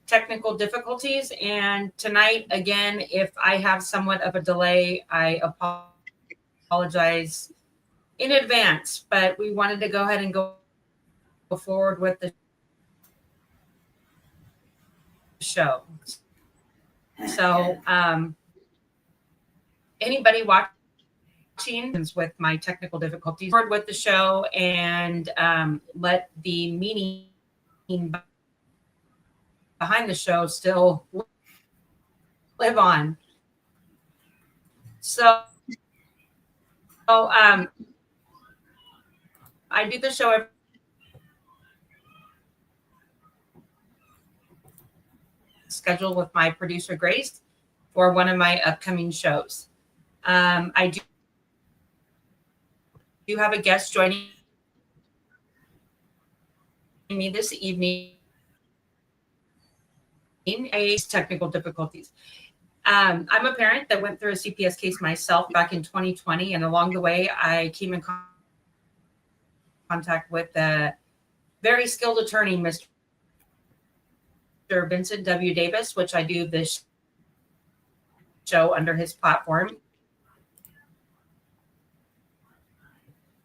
technical difficulties. And tonight, again, if I have somewhat of a delay, I apologize in advance, but we wanted to go ahead and go forward with the show. So anybody watching with my technical difficulties, forward with the show and let the meaning behind the show still live on. So I do the show every schedule with my producer Grace for one of my upcoming shows. I do have a guest joining me this evening. Technical difficulties. I'm a parent that went through a CPS case myself back in 2020, and along the way, I came in contact with a very skilled attorney, Mr. Vincent W. Davis, which I do this show under his platform.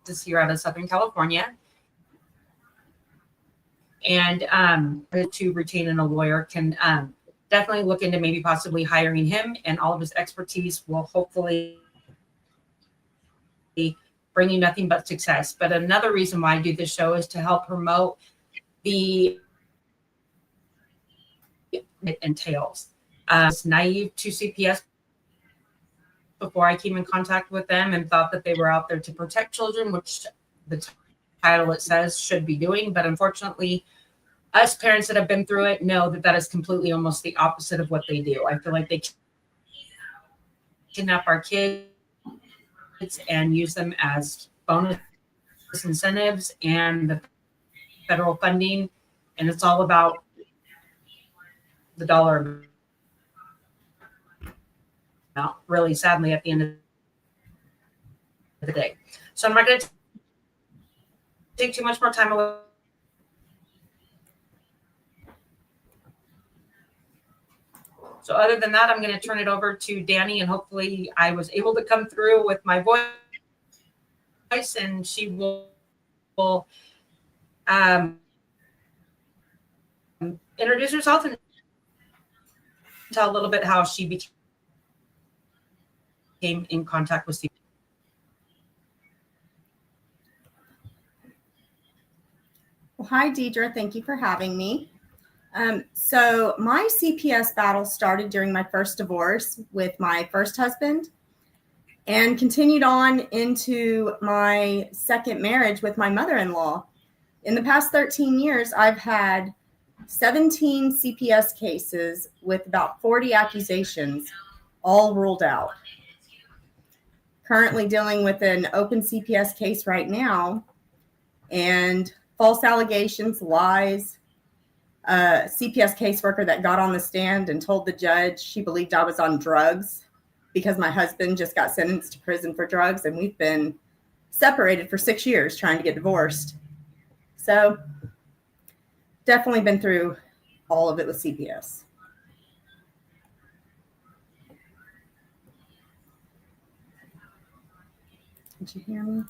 This is here out of Southern California. And to retain a lawyer can definitely look into maybe possibly hiring him, and all of his expertise will hopefully bring you nothing but success. But another reason why I do this show is to help promote the it entails. I was naive to CPS before I came in contact with them and thought that they were out there to protect children, which the title it says should be doing. But unfortunately, us parents that have been through it know that that is completely almost the opposite of what they do. I feel like they kidnap our kids and use them as bonus incentives and the federal funding. And it's all about the dollar amount, really sadly, at the end of the day. So I'm not going to take too much more time away. So other than that, I'm going to turn it over to Danny, and hopefully I was able to come through with my voice, and she will introduce herself and tell a little bit how she became in contact with CPS. Well, hi, Deidre. Thank you for having me. So my CPS battle started during my first divorce with my first husband and continued on into my second marriage with my mother-in-law. In the past 13 years, I've had 17 CPS cases with about 40 accusations, all ruled out. Currently dealing with an open CPS case right now, and false allegations, lies. CPS caseworker that got on the stand and told the judge she believed I was on drugs because my husband just got sentenced to prison for drugs, and we've been separated for 6 years trying to get divorced. So definitely been through all of it with CPS. Did you hear me?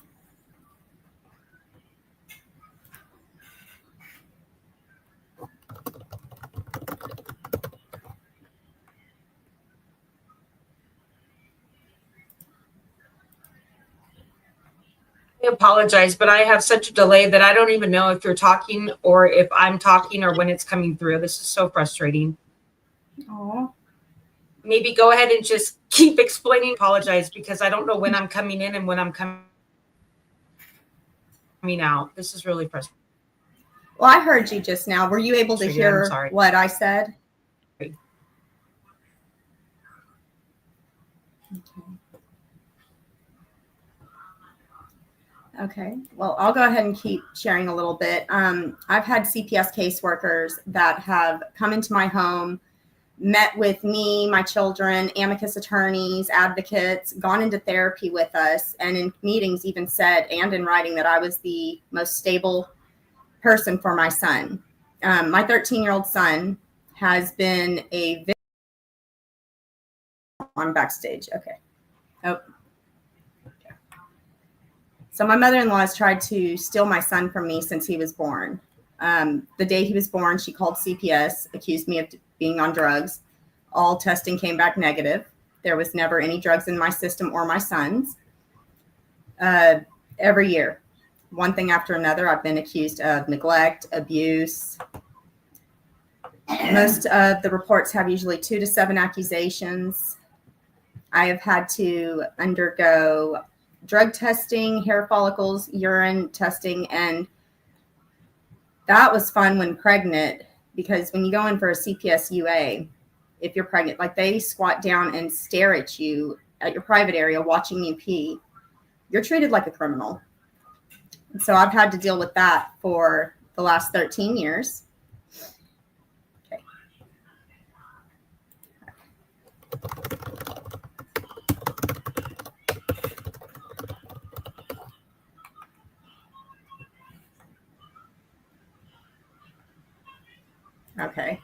I apologize, but I have such a delay that I don't even know if you're talking or if I'm talking or when it's coming through. This is so frustrating. Oh. Maybe go ahead and just keep explaining. Apologize, because I don't know when I'm coming in and when I'm coming out. This is really frustrating. Well, I heard you just now. Were you able to hear what I said? Okay, well, I'll go ahead and keep sharing a little bit. I've had CPS caseworkers that have come into my home, met with me, my children, amicus attorneys, advocates, gone into therapy with us, and in meetings even said, and in writing, that I was the most stable person for my son. My 13-year-old son has been a victim. I'm backstage. Okay. Oh. Okay. So my mother-in-law has tried to steal my son from me since he was born. The day he was born, she called CPS, accused me of being on drugs. All testing came back negative. There was never any drugs in my system or my son's. Every year, one thing after another, I've been accused of neglect, abuse. Most of the reports have usually 2 to 7 accusations. I have had to undergo drug testing, hair follicles, urine testing, and that was fun when pregnant, because when you go in for a CPS UA, if you're pregnant, like they squat down and stare at you at your private area watching you pee. You're treated like a criminal. And so I've had to deal with that for the last 13 years. Okay. Okay.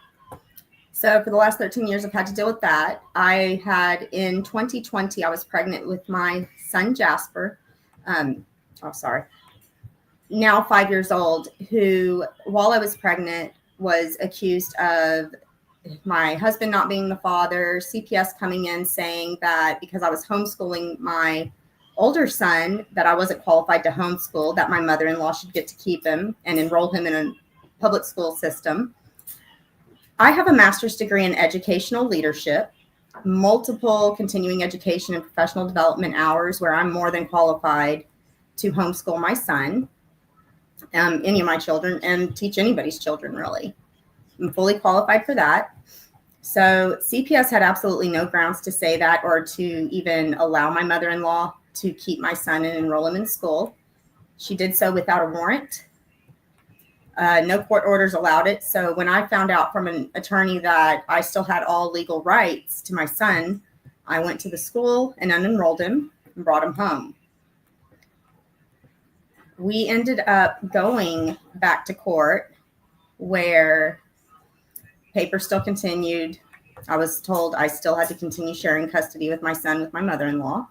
So for the last 13 years, I've had to deal with that. I had in 2020, I was pregnant with my son, Jasper. Now 5 years old, who, while I was pregnant, was accused of my husband not being the father, CPS coming in saying that because I was homeschooling my older son, that I wasn't qualified to homeschool, that my mother-in-law should get to keep him and enroll him in a public school system. I have a master's degree in educational leadership, multiple continuing education and professional development hours where I'm more than qualified to homeschool my son, any of my children, and teach anybody's children, really. I'm fully qualified for that. So CPS had absolutely no grounds to say that or to even allow my mother-in-law to keep my son and enroll him in school. She did so without a warrant. No court orders allowed it. So when I found out from an attorney that I still had all legal rights to my son, I went to the school and unenrolled him and brought him home. We ended up going back to court where papers still continued. I was told I still had to continue sharing custody with my son with my mother-in-law.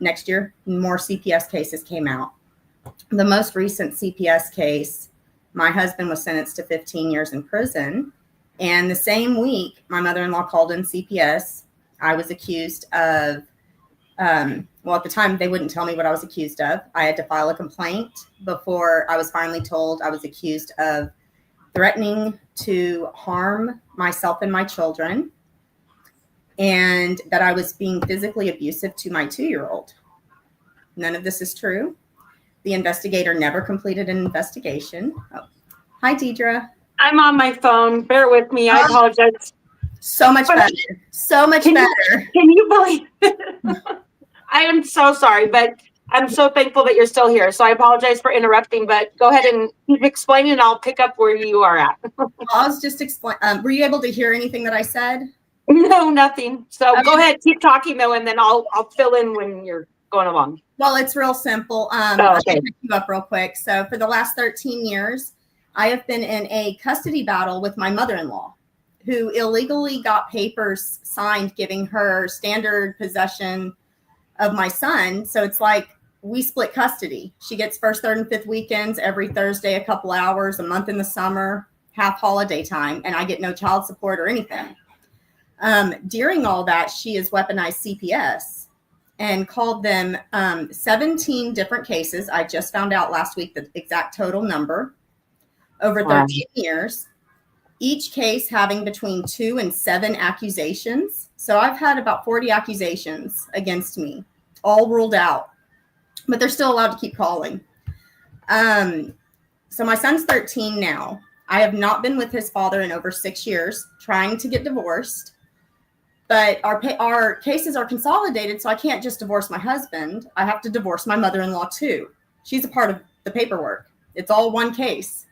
Next year, more CPS cases came out. The most recent CPS case, my husband was sentenced to 15 years in prison. And the same week, my mother-in-law called in CPS. I was accused of, at the time, they wouldn't tell me what I was accused of. I had to file a complaint before I was finally told I was accused of threatening to harm myself and my children, and that I was being physically abusive to my 2-year-old. None of this is true. The investigator never completed an investigation. Oh. Hi, Deidre. I'm on my phone. Bear with me. I apologize. So much better. So much better. Can you believe it? I am so sorry, but I'm so thankful that you're still here. So I apologize for interrupting, but go ahead and keep explaining and I'll pick up where you are at. I was just explaining. Were you able to hear anything that I said? No, nothing. So go ahead, keep talking though, and then I'll fill in when you're going along. Well, it's real simple. I'll pick you up real quick. So for the last 13 years, I have been in a custody battle with my mother-in-law, who illegally got papers signed giving her standard possession of my son. So it's like we split custody. She gets first, third, and fifth weekends every Thursday, a couple hours, a month in the summer, half holiday time, and I get no child support or anything. During all that, she has weaponized CPS and called them 17 different cases. I just found out last week the exact total number over 13 years, each case having between 2 and 7 accusations. So I've had about 40 accusations against me, all ruled out, but they're still allowed to keep calling. So my son's 13 now. I have not been with his father in over 6 years, trying to get divorced. But our cases are consolidated, so I can't just divorce my husband. I have to divorce my mother-in-law too. She's a part of the paperwork. It's all one case.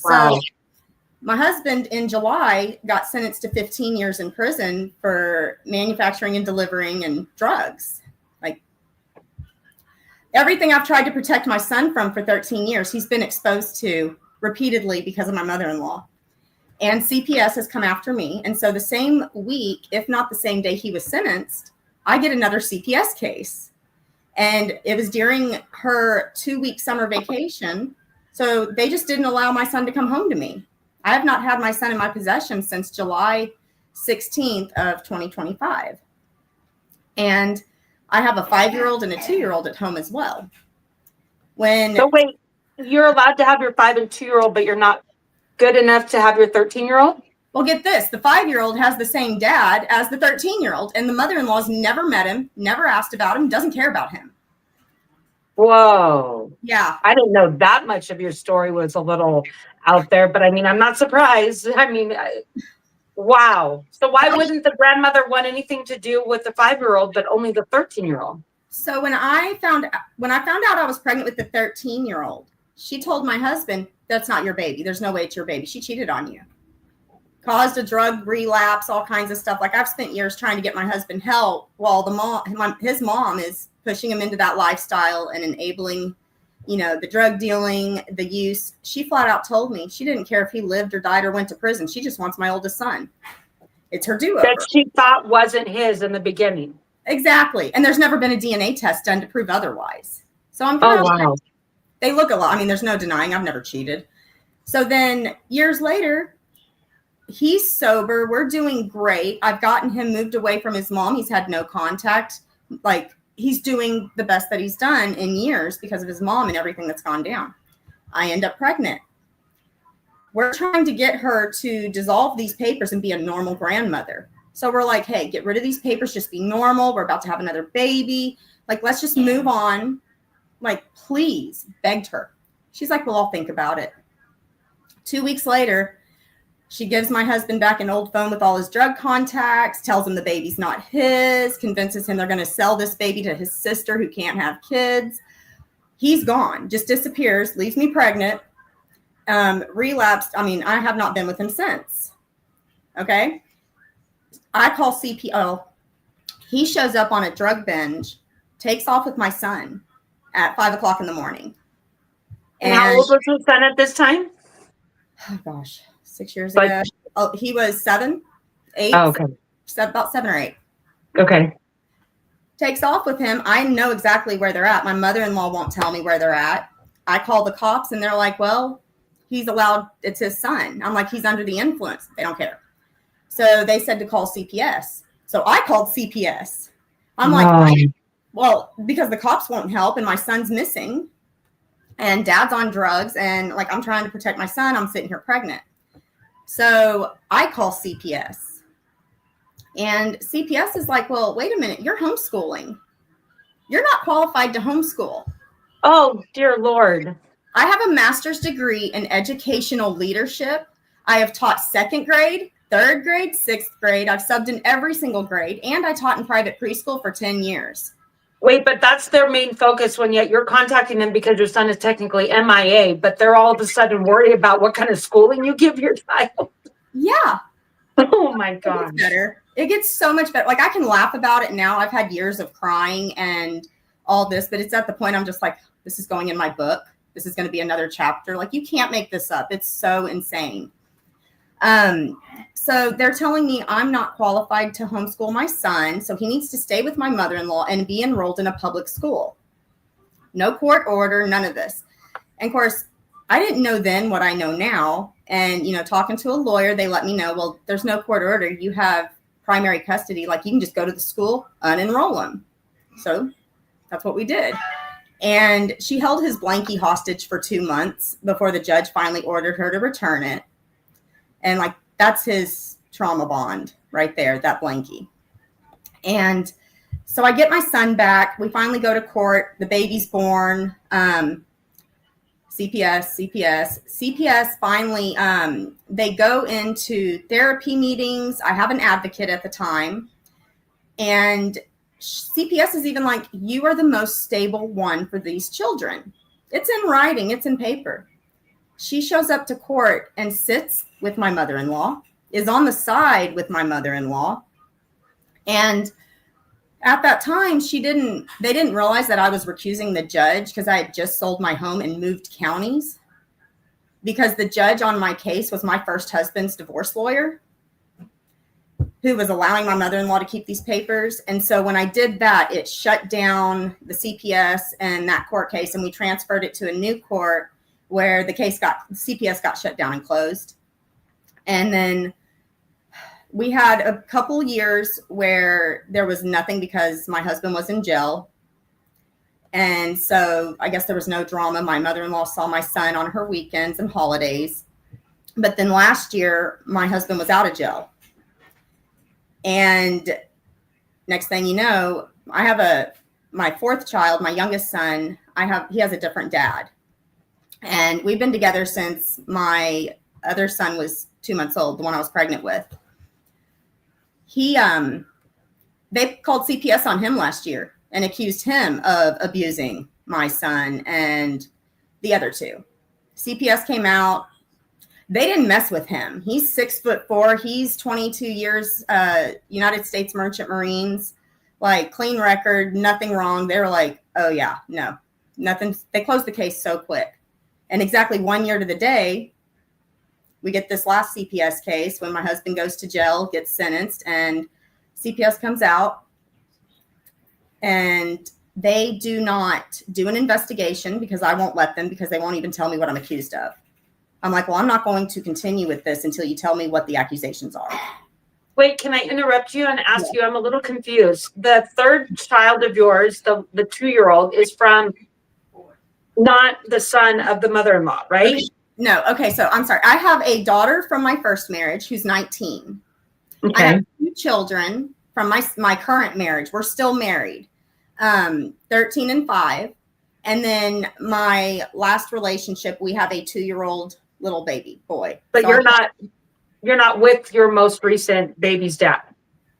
Wow. So my husband in July got sentenced to 15 years in prison for manufacturing and delivering and drugs. Like everything I've tried to protect my son from for 13 years, he's been exposed to repeatedly because of my mother-in-law. And CPS has come after me. And so the same week, if not the same day he was sentenced, I get another CPS case. And it was during her 2-week summer vacation. So they just didn't allow my son to come home to me. I have not had my son in my possession since July 16th of 2025. And I have a 5-year-old and a 2-year-old at home as well. So wait, you're allowed to have your 5 and 2-year-old, but you're not good enough to have your 13-year-old? Well, get this. The 5-year-old has the same dad as the 13-year-old, and the mother-in-law's never met him, never asked about him, doesn't care about him. Whoa. Yeah. I didn't know that much of your story was a little out there, but I mean, I'm not surprised. I mean, wow. So why wouldn't the grandmother want anything to do with the 5-year-old, but only the 13-year-old? So when I found out I was pregnant with the 13-year-old, she told my husband, "That's not your baby. There's no way it's your baby. She cheated on you." Caused a drug relapse, all kinds of stuff. Like, I've spent years trying to get my husband help while his mom is pushing him into that lifestyle and enabling, the drug dealing, the use. She flat out told me she didn't care if he lived or died or went to prison. She just wants my oldest son. It's her do-over. That she thought wasn't his in the beginning. Exactly. And there's never been a DNA test done to prove otherwise. So I'm kind of wow. They look a lot. I mean, there's no denying I've never cheated. So then years later, he's sober. We're doing great. I've gotten him moved away from his mom. He's had no contact. Like, he's doing the best that he's done in years because of his mom and everything that's gone down. I end up pregnant. We're trying to get her to dissolve these papers and be a normal grandmother. So we're like, hey, get rid of these papers. Just be normal. We're about to have another baby. Like, let's just move on. Like, please, begged her. She's like, well, I'll think about it. 2 weeks later, she gives my husband back an old phone with all his drug contacts, tells him the baby's not his, convinces him they're going to sell this baby to his sister who can't have kids. He's gone, just disappears, leaves me pregnant, relapsed. I mean, I have not been with him since. Okay. I call CPS. He shows up on a drug binge, takes off with my son at 5 o'clock in the morning. And how old was your son at this time? Oh gosh, 6 years ago. Oh, he was 7, 8. Oh, okay. About 7 or 8. Okay. Takes off with him. I know exactly where they're at. My mother-in-law won't tell me where they're at. I call the cops and they're like, well, he's allowed, it's his son. I'm like, he's under the influence. They don't care. So they said to call CPS. So I called CPS. I'm like, well, because the cops won't help and my son's missing and dad's on drugs and like, I'm trying to protect my son. I'm sitting here pregnant. So I call CPS and CPS is like, well, wait a minute. You're homeschooling. You're not qualified to homeschool. Oh, dear Lord. I have a master's degree in educational leadership. I have taught 2nd grade, 3rd grade, 6th grade. I've subbed in every single grade, and I taught in private preschool for 10 years. Wait, but that's their main focus when yet you're contacting them because your son is technically MIA, but they're all of a sudden worried about what kind of schooling you give your child. Yeah. Oh my God. It gets better. It gets so much better. Like, I can laugh about it now. I've had years of crying and all this, but it's at the point I'm just like, this is going in my book. This is going to be another chapter. Like, you can't make this up. It's so insane. So they're telling me I'm not qualified to homeschool my son. So he needs to stay with my mother-in-law and be enrolled in a public school. No court order, none of this. And of course, I didn't know then what I know now. And, talking to a lawyer, they let me know, well, there's no court order. You have primary custody. Like, you can just go to the school, unenroll him. So that's what we did. And she held his blankie hostage for 2 months before the judge finally ordered her to return it. And like, that's his trauma bond right there, that blankie. And so I get my son back. We finally go to court. The baby's born. CPS finally, they go into therapy meetings. I have an advocate at the time. And CPS is even like, you are the most stable one for these children. It's in writing. It's in paper. She shows up to court and sits with my mother-in-law, is on the side with my mother-in-law. And at that time, they didn't realize that I was recusing the judge because I had just sold my home and moved counties. because the judge on my case was my first husband's divorce lawyer, who was allowing my mother-in-law to keep these papers. And so when I did that, it shut down the CPS and that court case, and we transferred it to a new court where the CPS got shut down and closed. And then we had a couple years where there was nothing because my husband was in jail. And so I guess there was no drama. My mother-in-law saw my son on her weekends and holidays. But then last year, my husband was out of jail. And next thing you know, I have my fourth child, my youngest son, he has a different dad. And we've been together since my other son was 2 months old, the one I was pregnant with. They called CPS on him last year and accused him of abusing my son and the other two. CPS came out. They didn't mess with him. He's 6'4". He's 22 years, United States Merchant Marines, like clean record, nothing wrong. They were like, oh yeah, no, nothing. They closed the case so quick. And exactly 1 year to the day, we get this last CPS case when my husband goes to jail, gets sentenced, and CPS comes out and they do not do an investigation because I won't let them, because they won't even tell me what I'm accused of. I'm like, well, I'm not going to continue with this until you tell me what the accusations are. Wait, can I interrupt you and ask you? I'm a little confused. The third child of yours, the 2-year-old, is from not the son of the mother-in-law, right? Okay. No. Okay. So I'm sorry. I have a daughter from my first marriage who's 19. Okay. I have 2 children from my current marriage. We're still married, 13 and 5. And then my last relationship, we have a 2-year-old little baby boy. But so you're not with your most recent baby's dad.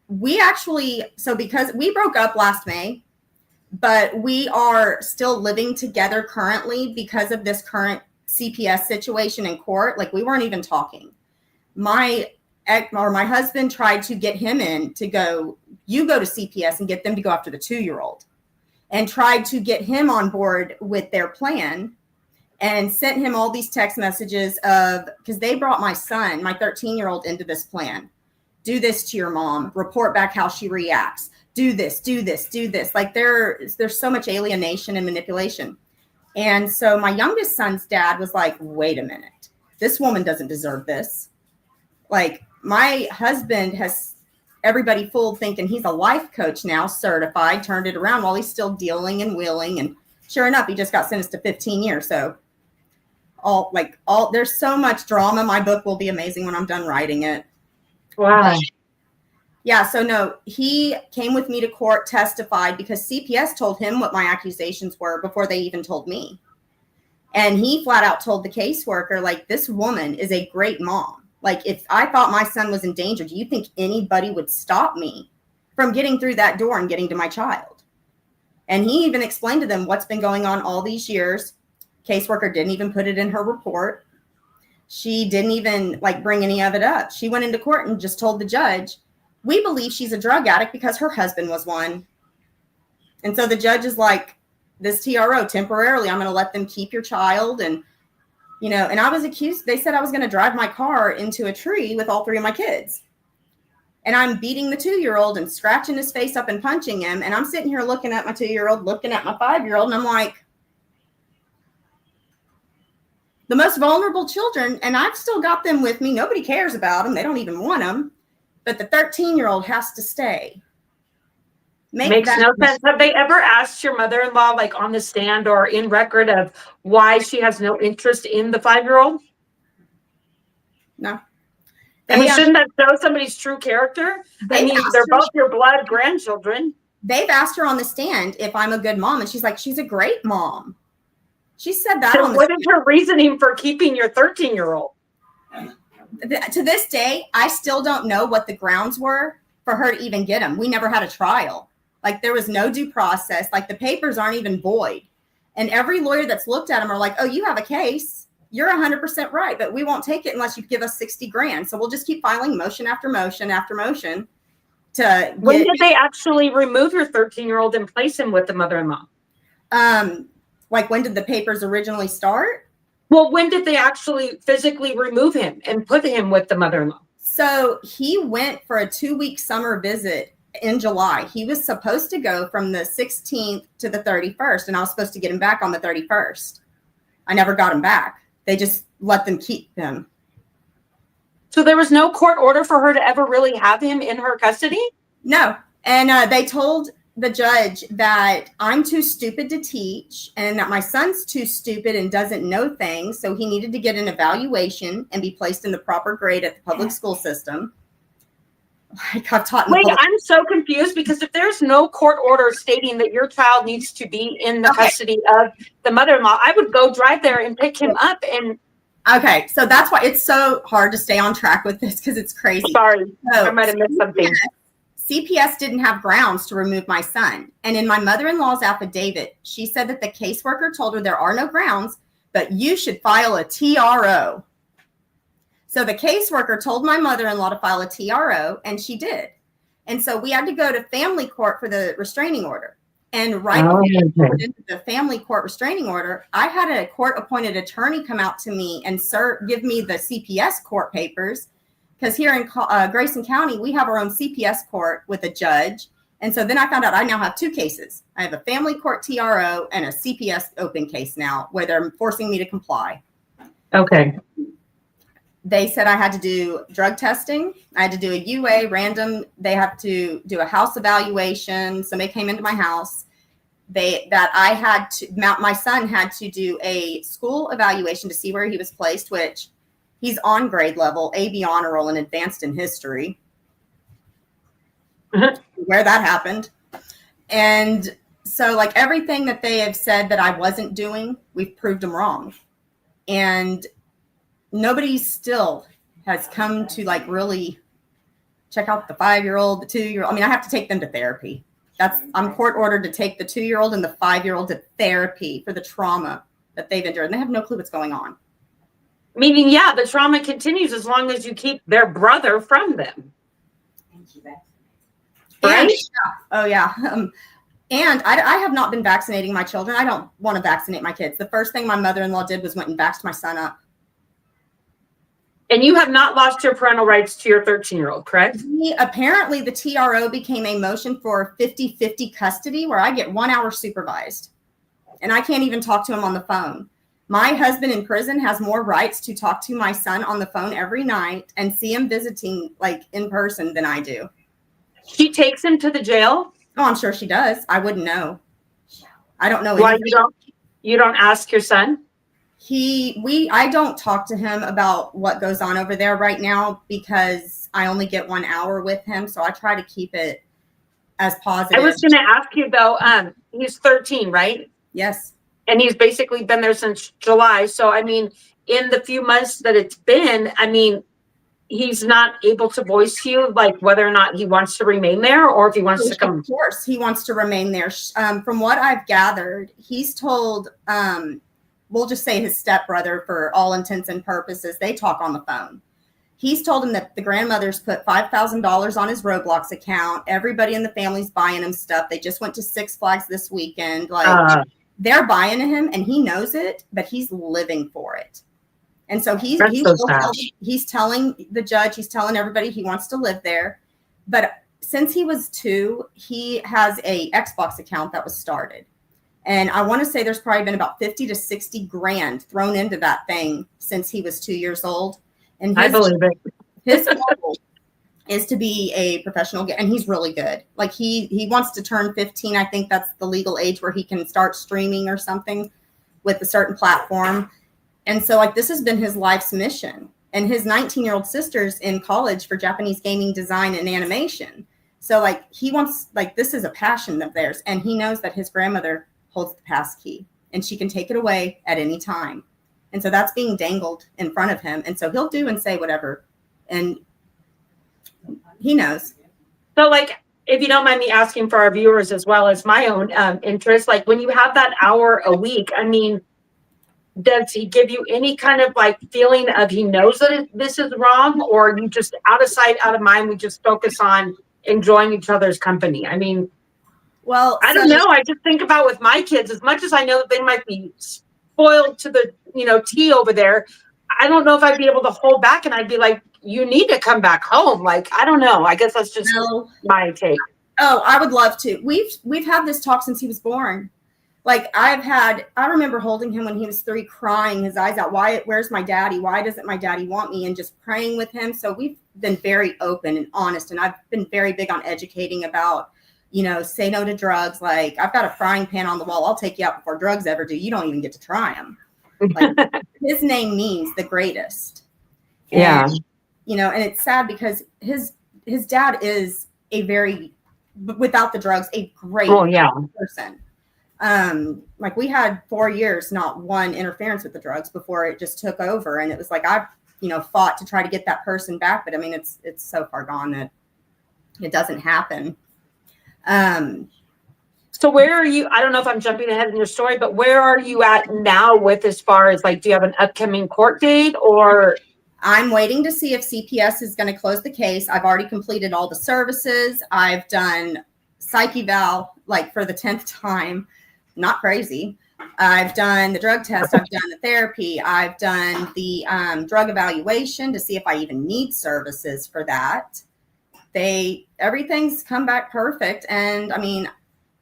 We actually, because we broke up last May, but we are still living together currently because of this current CPS situation in court. Like, we weren't even talking. My husband tried to get him to go to CPS and get them to go after the 2-year-old, and tried to get him on board with their plan, and sent him all these text messages because they brought my son, my 13-year-old, into this plan. Do this to your mom, report back how she reacts, do this, do this, do this. Like, there's so much alienation and manipulation. And so my youngest son's dad was like, wait a minute, this woman doesn't deserve this. Like, my husband has everybody fooled thinking he's a life coach now, certified, turned it around while he's still dealing and wheeling. And sure enough, he just got sentenced to 15 years. So there's so much drama. My book will be amazing when I'm done writing it. Wow. Yeah. So no, he came with me to court, testified, because CPS told him what my accusations were before they even told me. And he flat out told the caseworker, like, this woman is a great mom. Like, if I thought my son was in danger, do you think anybody would stop me from getting through that door and getting to my child? And he even explained to them what's been going on all these years. Caseworker didn't even put it in her report. She didn't even bring any of it up. She went into court and just told the judge, we believe she's a drug addict because her husband was one. And so the judge is like, this TRO, temporarily, I'm going to let them keep your child. And, and I was accused. They said I was going to drive my car into a tree with all 3 of my kids. And I'm beating the 2-year-old and scratching his face up and punching him. And I'm sitting here looking at my 2-year-old, looking at my 5-year-old. And I'm like, the most vulnerable children, and I've still got them with me. Nobody cares about them. They don't even want them. But the 13-year-old has to stay. Makes no sense. Have they ever asked your mother-in-law, on the stand or in record, of why she has no interest in the 5-year-old? No. Shouldn't that show somebody's true character? They're both your blood grandchildren. They've asked her on the stand if I'm a good mom, and she's like, she's a great mom. She said that. So what is her reasoning for keeping your 13-year-old? To this day, I still don't know what the grounds were for her to even get him. We never had a trial. There was no due process. The papers aren't even void. And every lawyer that's looked at them are like, oh, you have a case. You're 100% right, but we won't take it unless you give us $60,000. So we'll just keep filing motion after motion after motion. When did they actually remove your 13-year-old and place him with the mother-in-law? When did the papers originally start? Well, when did they actually physically remove him and put him with the mother-in-law? So he went for a 2-week summer visit in July. He was supposed to go from the 16th to the 31st, and I was supposed to get him back on the 31st. I never got him back. They just let them keep him. So there was no court order for her to ever really have him in her custody? No. And they told the judge that I'm too stupid to teach and that my son's too stupid and doesn't know things. So he needed to get an evaluation and be placed in the proper grade at the public school system. Like I've taught. Wait, I'm so confused because if there's no court order stating that your child needs to be in the custody of the mother-in-law, I would go drive there and pick him up. And okay, so that's why it's so hard to stay on track with this because it's crazy. Sorry, so, I might have missed something. CPS didn't have grounds to remove my son. And in my mother-in-law's affidavit, she said that the caseworker told her there are no grounds, but you should file a TRO. So the caseworker told my mother-in-law to file a TRO, and she did. And so we had to go to family court for the restraining order. And right before the family court restraining order, I had a court-appointed attorney come out to me and give me the CPS court papers. Because here in Grayson County, we have our own CPS court with a judge. And so then I found out I now have 2 cases. I have a family court TRO and a CPS open case now where they're forcing me to comply. Okay. They said I had to do drug testing. I had to do a UA random. They have to do a house evaluation. Somebody came into my house. My son had to do a school evaluation to see where he was placed, which he's on grade level, AB honor roll, and advanced in history. Where that happened. And so like everything that they have said that I wasn't doing, we've proved them wrong. And nobody still has come to like really check out the 5-year-old, the 2-year-old. I mean, I have to take them to therapy. I'm court ordered to take the 2-year-old and the 5-year-old to therapy for the trauma that they've endured. And they have no clue what's going on. Meaning, yeah, the trauma continues as long as you keep their brother from them. Right? Oh, yeah. And I have not been vaccinating my children. I don't want to vaccinate my kids. The first thing my mother-in-law did was went and vaxxed my son up. And you have not lost your parental rights to your 13-year-old, correct? Apparently, the TRO became a motion for 50-50 custody where I get 1 hour supervised. And I can't even talk to him on the phone. My husband in prison has more rights to talk to my son on the phone every night and see him visiting like in person than I do. She takes him to the jail? Oh, I'm sure she does. I wouldn't know. I don't know. Why you don't ask your son? I don't talk to him about what goes on over there right now because I only get 1 hour with him. So I try to keep it as positive. I was going to ask you though, he's 13, right? Yes. And he's basically been there since July. So, I mean, in the few months that it's been, I mean, he's not able to voice to you like whether or not he wants to remain there or if he wants to come. Of course, he wants to remain there. From what I've gathered, he's told, we'll just say his stepbrother for all intents and purposes, they talk on the phone. He's told him that the grandmother's put $5,000 on his Roblox account. Everybody in the family's buying him stuff. They just went to Six Flags this weekend. They're buying him and he knows it, but he's living for it. And so he's telling the judge, he's telling everybody he wants to live there. But since he was 2, he has a Xbox account that was started. And I want to say there's probably been about 50 to 60 grand thrown into that thing since he was 2 years old. And I believe it. His goal is to be a professional, and he's really good. Like he wants to turn 15. I think that's the legal age where he can start streaming or something with a certain platform. And so like this has been his life's mission. And his 19-year-old sister's in college for Japanese gaming design and animation. So like he wants, like this is a passion of theirs. And he knows that his grandmother holds the pass key and she can take it away at any time. And so that's being dangled in front of him. And so he'll do and say whatever. And he knows. So like, if you don't mind me asking for our viewers as well as my own interest, like when you have that hour a week, I mean, does he give you any kind of like feeling of he knows that this is wrong, or you just out of sight, out of mind, we just focus on enjoying each other's company? I mean, well, I don't know. I just think about with my kids, as much as I know that they might be spoiled to the tea over there. I don't know if I'd be able to hold back, and I'd be like, you need to come back home. Like, I don't know. I guess that's just my take. Oh, I would love to. We've had this talk since he was born. Like I remember holding him when he was 3, crying his eyes out. Where's my daddy? Why doesn't my daddy want me? And just praying with him. So we've been very open and honest. And I've been very big on educating about, say no to drugs. Like, I've got a frying pan on the wall. I'll take you out before drugs ever do. You don't even get to try them. Like, his name means the greatest. Yeah. And, and it's sad because his dad is without the drugs, a great person. Like, we had 4 years, not one interference with the drugs before it just took over. And it was like, I've, fought to try to get that person back. But I mean, it's so far gone that it doesn't happen. So where are you? I don't know if I'm jumping ahead in your story, but where are you at now with, as far as like, do you have an upcoming court date, or? I'm waiting to see if CPS is going to close the case. I've already completed all the services. I've done psych eval, like, for the 10th time. Not crazy. I've done the drug test. I've done the therapy. I've done the drug evaluation to see if I even need services for that. Everything's come back perfect. And I mean,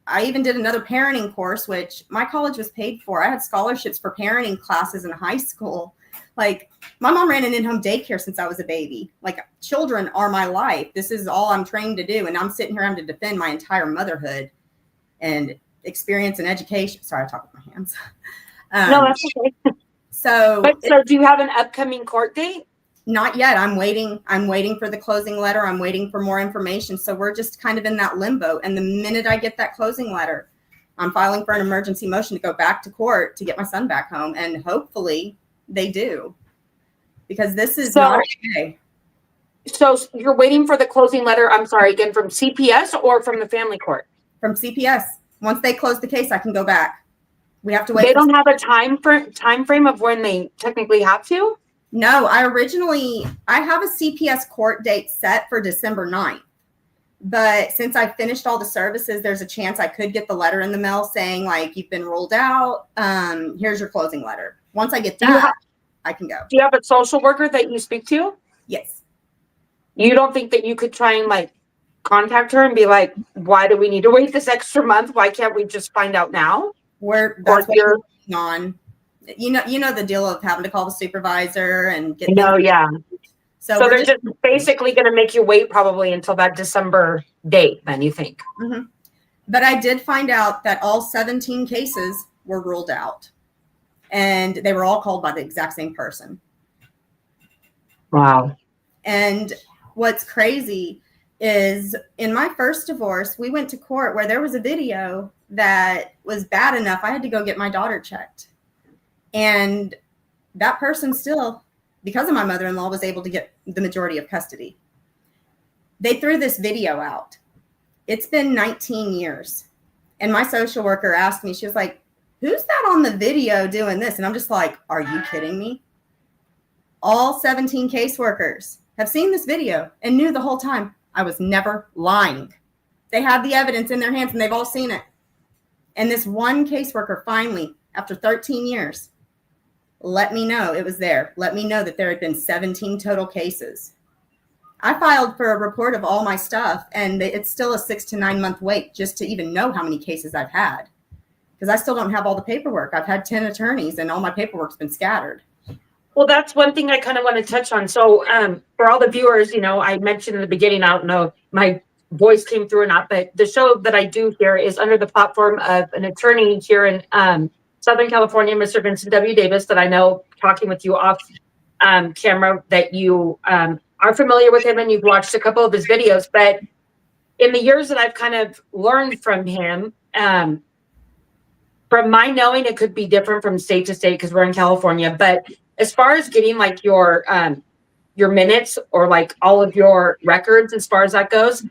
I even did another parenting course, which my college was paid for. I had scholarships for parenting classes in high school. Like, my mom ran an in-home daycare since I was a baby. Like, children are my life. This is all I'm trained to do. And I'm sitting here having to defend my entire motherhood and experience and education. Sorry, I talk with my hands. No, that's okay. So do you have an upcoming court date? Not yet. I'm waiting for the closing letter. I'm waiting for more information. So we're just kind of in that limbo. And the minute I get that closing letter, I'm filing for an emergency motion to go back to court to get my son back home. And hopefully they do, because this is not okay. So you're waiting for the closing letter, I'm sorry, again, from CPS or from the family court? From CPS. Once they close the case, I can go back. We have to wait. They don't have a time frame of when they technically have to? No, I have a CPS court date set for December 9th. But since I finished all the services, there's a chance I could get the letter in the mail saying, like, you've been ruled out. Here's your closing letter. Once I get that, I can go. Do you have a social worker that you speak to? Yes. You don't think that you could try and, like, contact her and be like, why do we need to wait this extra month? Why can't we just find out now? That's what we're working on. You know the deal of having to call the supervisor and get. Yeah. So they're just basically going to make you wait probably until that December date, then, you think? Mm-hmm. But I did find out that all 17 cases were ruled out, and they were all called by the exact same person. Wow. And what's crazy is, in my first divorce, we went to court where there was a video that was bad enough I had to go get my daughter checked. And that person still, because of my mother-in-law, was able to get the majority of custody. They threw this video out. It's been 19 years. And my social worker asked me, she was like, who's that on the video doing this? And I'm just like, are you kidding me? All 17 caseworkers have seen this video and knew the whole time I was never lying. They had the evidence in their hands and they've all seen it. And this one caseworker finally, after 13 years, let me know it was there. Let me know that there had been 17 total cases. I filed for a report of all my stuff, and it's still a 6 to 9 month wait just to even know how many cases I've had, because I still don't have all the paperwork. I've had 10 attorneys and all my paperwork's been scattered. Well, that's one thing I kind of want to touch on. So for all the viewers, I mentioned in the beginning, I don't know if my voice came through or not, but the show that I do here is under the platform of an attorney here in Southern California, Mr. Vincent W. Davis, that I know, talking with you off camera, that you are familiar with him and you've watched a couple of his videos. But in the years that I've kind of learned from him, from my knowing, it could be different from state to state because we're in California. But as far as getting like your minutes or like all of your records, as far as that goes,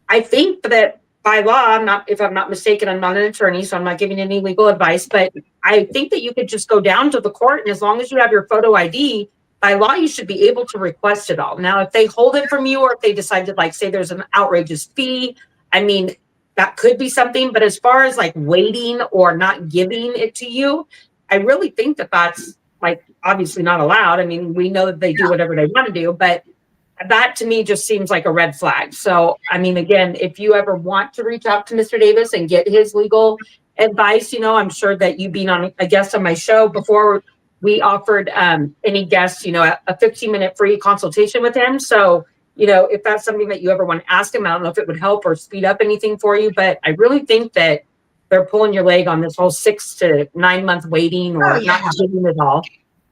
I think that by law, if I'm not mistaken, I'm not an attorney, so I'm not giving any legal advice, but I think that you could just go down to the court, and as long as you have your photo ID, by law, you should be able to request it all. Now, if they hold it from you, or if they decide to, like, say there's an outrageous fee, I mean, that could be something. But as far as like waiting or not giving it to you, I really think that that's like obviously not allowed. I mean, we know that they do whatever they want to do, but that to me just seems like a red flag. So, I mean, again, if you ever want to reach out to Mr. Davis and get his legal advice, you know, I'm sure that you being on a guest on my show before, we offered any guests, you know, a 15-minute free consultation with him. So, you know, if that's something that you ever want to ask him, I don't know if it would help or speed up anything for you, but I really think that they're pulling your leg on this whole 6 to 9 month waiting or not giving it all,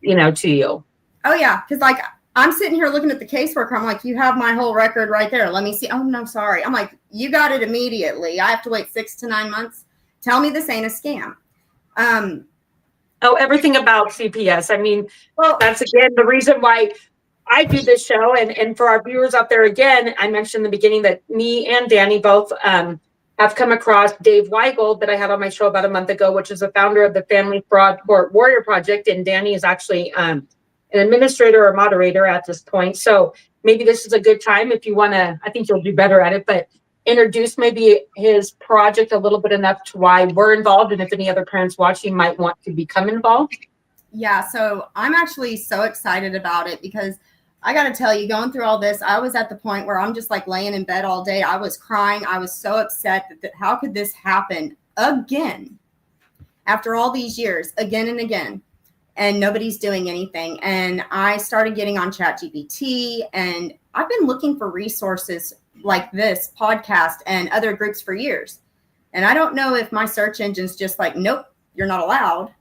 you know, to you. Oh yeah, because like I'm sitting here looking at the caseworker. I'm like, you have my whole record right there. Let me see. Oh no, sorry. I'm like, you got it immediately. I have to wait 6 to 9 months. Tell me this ain't a scam. Oh, everything about CPS. I mean, Well, that's again the reason why I do this show. And for our viewers out there, again, I mentioned in the beginning that me and Danny both have come across Dave Weigel that I had on my show about a month ago, which is the founder of the Family Fraud Court Warrior Project. And Danny is actually an administrator or moderator at this point. So maybe this is a good time if you want to, I think you'll do better at it, but introduce maybe his project a little bit enough to why we're involved. And if any other parents watching might want to become involved. Yeah, so I'm actually so excited about it because I got to tell you, going through all this, I was at the point where I'm just like laying in bed all day. I was crying. I was so upset that how could this happen again after all these years, again and again, and nobody's doing anything. And I started getting on ChatGPT, and I've been looking for resources like this podcast and other groups for years. And I don't know if my search engine's just like, nope, you're not allowed,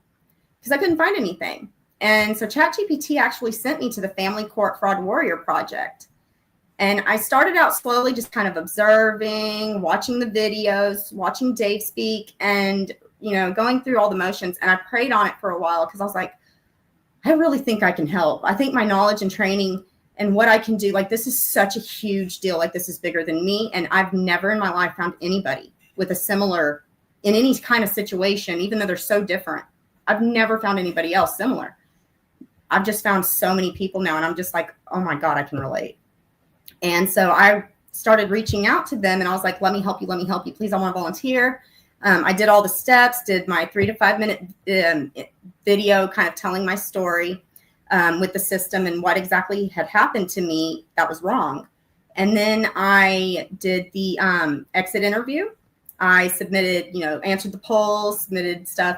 because I couldn't find anything. And so ChatGPT actually sent me to the Family Court Fraud Warrior Project. And I started out slowly just kind of observing, watching the videos, watching Dave speak, and, you know, going through all the motions. And I prayed on it for a while because I was like, I really think I can help. I think my knowledge and training and what I can do, like, this is such a huge deal. Like, this is bigger than me. And I've never in my life found anybody with a similar, in any kind of situation, even though they're so different. I've never found anybody else similar. I've just found so many people now, and I'm just like, oh my God, I can relate. And so I started reaching out to them, and I was like, let me help you. Please, I want to volunteer. I did all the steps, did my 3 to 5 minute video kind of telling my story with the system and what exactly had happened to me that was wrong. And then I did the exit interview. I submitted, you know, answered the polls, submitted stuff,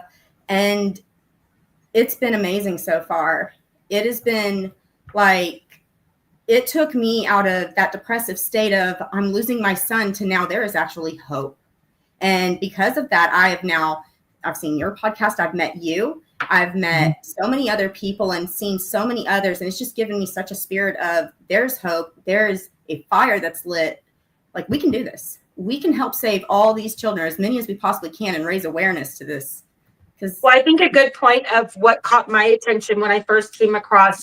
and it's been amazing so far. It has been like, it took me out of that depressive state of I'm losing my son to now there is actually hope. And because of that, I've seen your podcast. I've met you. I've met so many other people and seen so many others. And it's just given me such a spirit of there's hope. There's a fire that's lit. Like, we can do this. We can help save all these children, as many as we possibly can, and raise awareness to this. Well, I think a good point of what caught my attention when I first came across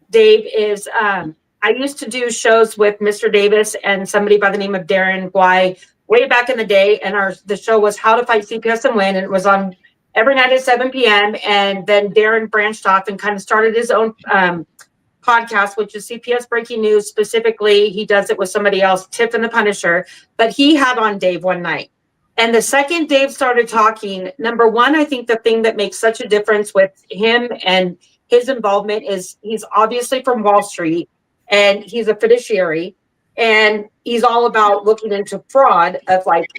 Dave is I used to do shows with Mr. Davis and somebody by the name of Darren Guy way back in the day. And the show was How to Fight CPS and Win. And it was on every night at 7 p.m. And then Darren branched off and kind of started his own podcast, which is CPS Breaking News. Specifically, he does it with somebody else, Tiff and the Punisher. But he had on Dave one night. And the second Dave started talking, number one, I think the thing that makes such a difference with him and his involvement is he's obviously from Wall Street and he's a fiduciary, and he's all about looking into fraud of like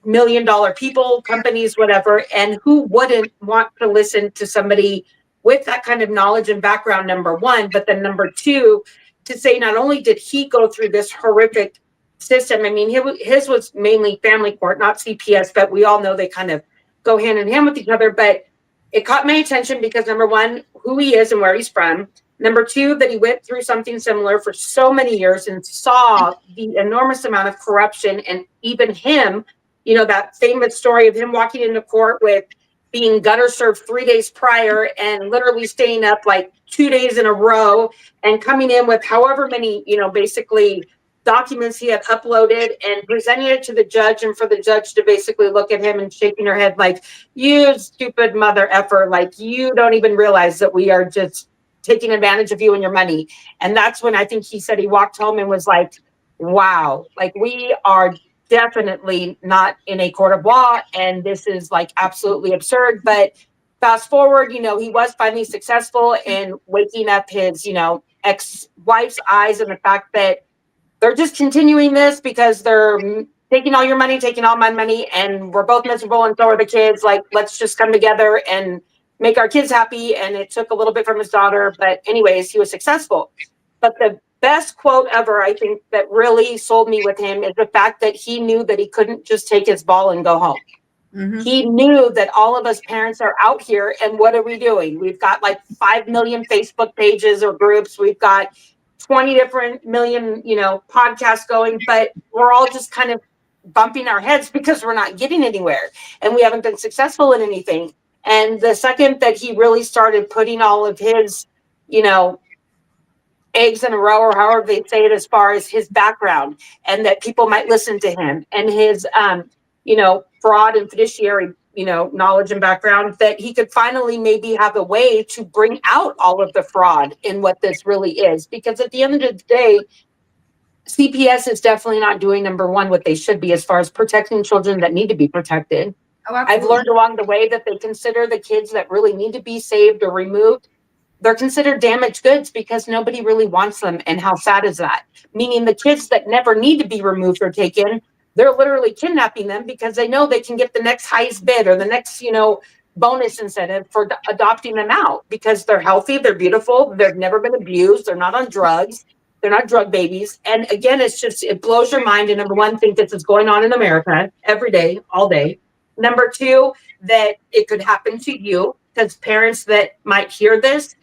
$1 million people, companies, whatever. And who wouldn't want to listen to somebody with that kind of knowledge and background, number one, but then number two, to say not only did he go through this horrific system. I mean, his was mainly family court, not CPS, but we all know they kind of go hand in hand with each other. But it caught my attention because, number one, who he is and where he's from. Number two, that he went through something similar for so many years and saw the enormous amount of corruption. And even him, you know, that famous story of him walking into court with being gutter served 3 days prior and literally staying up like 2 days in a row and coming in with however many, you know, basically documents he had uploaded and presenting it to the judge, and for the judge to basically look at him and shaking her head like, you stupid mother effer, like you don't even realize that we are just taking advantage of you and your money. And that's when I think he said he walked home and was like, wow, like we are definitely not in a court of law and this is like absolutely absurd. But fast forward, he was finally successful in waking up his, ex-wife's eyes, and the fact that they're just continuing this because they're taking all your money, taking all my money, and we're both miserable, and so are the kids. Like, let's just come together and make our kids happy. And it took a little bit from his daughter, but anyways, he was successful. But the best quote ever, I think, that really sold me with him is the fact that he knew that he couldn't just take his ball and go home. Mm-hmm. He knew that all of us parents are out here, and what are we doing? We've got like 5 million Facebook pages or groups. We've got 20 different million, podcasts going, but we're all just kind of bumping our heads because we're not getting anywhere and we haven't been successful in anything. And the second that he really started putting all of his, eggs in a row, or however they say it, as far as his background, and that people might listen to him, and his, fraud and fiduciary, knowledge and background, that he could finally maybe have a way to bring out all of the fraud in what this really is. Because at the end of the day, CPS is definitely not doing, number one, what they should be as far as protecting children that need to be protected. Oh, I've learned along the way that they consider the kids that really need to be saved or removed, they're considered damaged goods because nobody really wants them. And how sad is that? Meaning the kids that never need to be removed or taken, they're literally kidnapping them because they know they can get the next highest bid or the next, bonus incentive for adopting them out because they're healthy, they're beautiful, they've never been abused, they're not on drugs, they're not drug babies. And again, it blows your mind. And number one, think this is going on in America every day, all day. Number two, that it could happen to you, because parents that might hear this,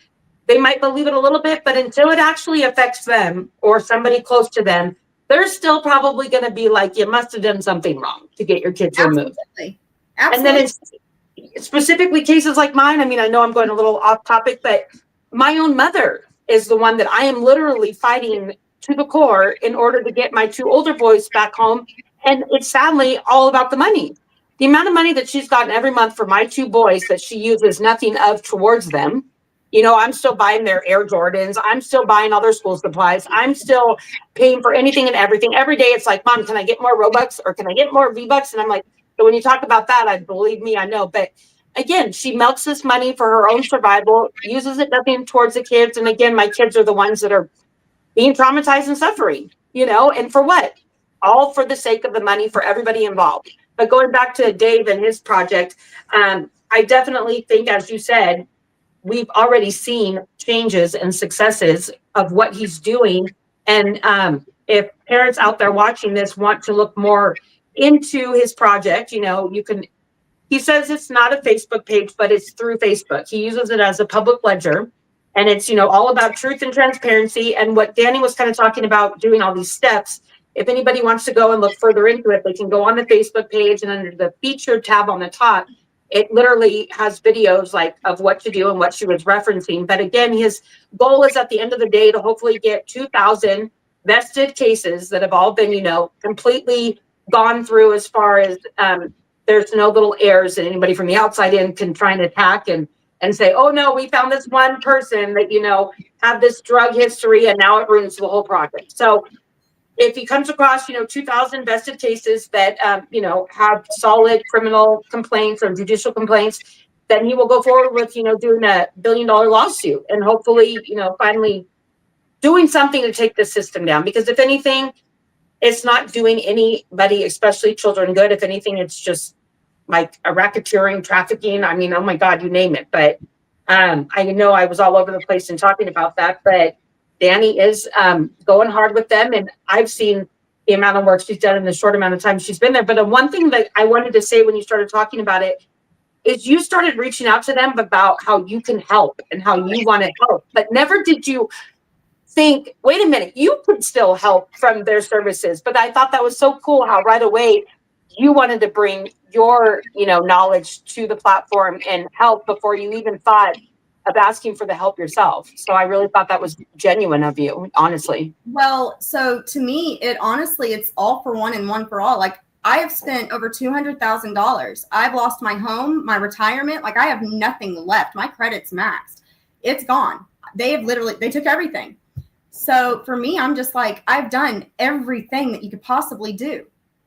they might believe it a little bit, but until it actually affects them or somebody close to them, they're still probably going to be like, you must have done something wrong to get your kids removed. Absolutely. And then it's specifically cases like mine. I mean, I know I'm going a little off topic, but my own mother is the one that I am literally fighting to the core in order to get my 2 older boys back home. And it's sadly all about the money. The amount of money that she's gotten every month for my 2 boys that she uses nothing of towards them. I'm still buying their Air Jordans. I'm still buying all their school supplies. I'm still paying for anything and everything. Every day it's like, Mom, can I get more Robux or can I get more V-Bucks? And I'm like, so when you talk about that, I believe me, I know. But again, she milks this money for her own survival, uses it nothing towards the kids. And again, my kids are the ones that are being traumatized and suffering, and for what? All for the sake of the money for everybody involved. But going back to Dave and his project, I definitely think, as you said, we've already seen changes and successes of what he's doing. And if parents out there watching this want to look more into his project, he says it's not a Facebook page, but it's through Facebook. He uses it as a public ledger, and it's, all about truth and transparency. And what Danny was kind of talking about, doing all these steps. If anybody wants to go and look further into it, they can go on the Facebook page, and under the featured tab on the top, it literally has videos like of what to do and what she was referencing. But again, his goal is at the end of the day to hopefully get 2,000 vested cases that have all been, completely gone through, as far as there's no little errors that anybody from the outside in can try and attack and say, oh no, we found this one person that, had this drug history and now it ruins the whole project. So if he comes across, 2,000 vested cases that, have solid criminal complaints or judicial complaints, then he will go forward with, doing a $1 billion lawsuit and hopefully, finally doing something to take the system down. Because if anything, it's not doing anybody, especially children, good. If anything, it's just like a racketeering, trafficking. I mean, oh my God, you name it. But I know I was all over the place in talking about that, but Danny is going hard with them, and I've seen the amount of work she's done in the short amount of time she's been there. But one thing that I wanted to say when you started talking about it is you started reaching out to them about how you can help and how you want to help, but never did you think, wait a minute, you could still help from their services. But I thought that was so cool how right away you wanted to bring your, knowledge to the platform and help before you even thought of asking for the help yourself. So I really thought that was genuine of you, honestly. Well, so to me, it's all for one and one for all. Like, I have spent over $200,000. I've lost my home, my retirement. Like, I have nothing left. My credit's maxed. It's gone. They took everything. So for me, I'm just like, I've done everything that you could possibly do.